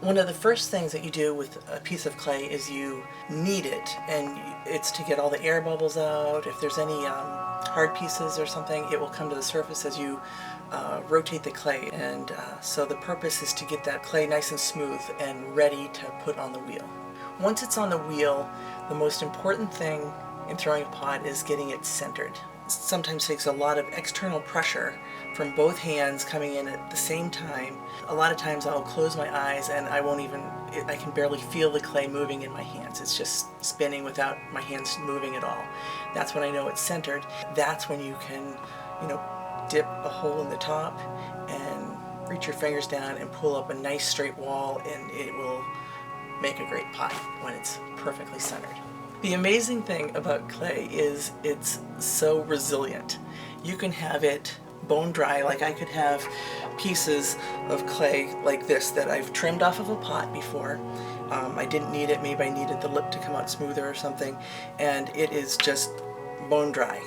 One of the first things that you do with a piece of clay is you knead it, and it's to get all the air bubbles out. If there's any hard pieces or something, it will come to the surface as you rotate the clay, and so the purpose is to get that clay nice and smooth and ready to put on the wheel. Once it's on the wheel, the most important thing in throwing a pot is getting it centered. It sometimes takes a lot of external pressure from both hands coming in at the same time. A lot of times I'll close my eyes and I can barely feel the clay moving in my hands. It's just spinning without my hands moving at all. That's when I know it's centered. That's when you can, dip a hole in the top and reach your fingers down and pull up a nice straight wall, and it will make a great pot when it's perfectly centered. The amazing thing about clay is it's so resilient. You can have it bone dry. Like I could have pieces of clay like this that I've trimmed off of a pot before. I didn't need it, maybe I needed the lip to come out smoother or something, and it is just bone dry.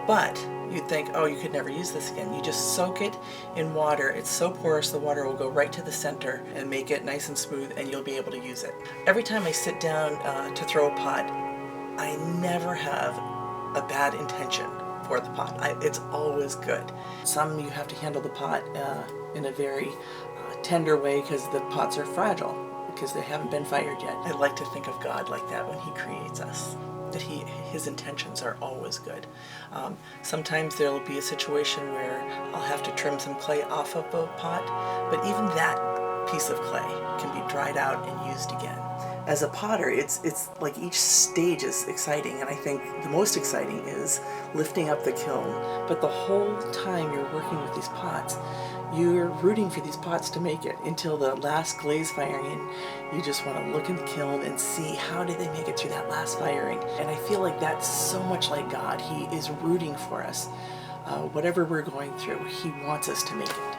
But you'd think, oh, you could never use this again. You just soak it in water. It's so porous, the water will go right to the center and make it nice and smooth, and you'll be able to use it. Every time I sit down to throw a pot, I never have a bad intention for the pot. It's always good. Some you have to handle the pot in a very tender way because the pots are fragile, because they haven't been fired yet. I like to think of God like that when He creates us, that His intentions are always good. Sometimes there will be a situation where I'll have to trim some clay off of a pot, but even that piece of clay can be dried out and used again. As a potter, it's like each stage is exciting, and I think the most exciting is lifting up the kiln. But the whole time you're working with these pots, you're rooting for these pots to make it until the last glaze firing, and you just want to look in the kiln and see how did they make it through that last firing. And I feel like that's so much like God. He is rooting for us. Whatever we're going through, He wants us to make it.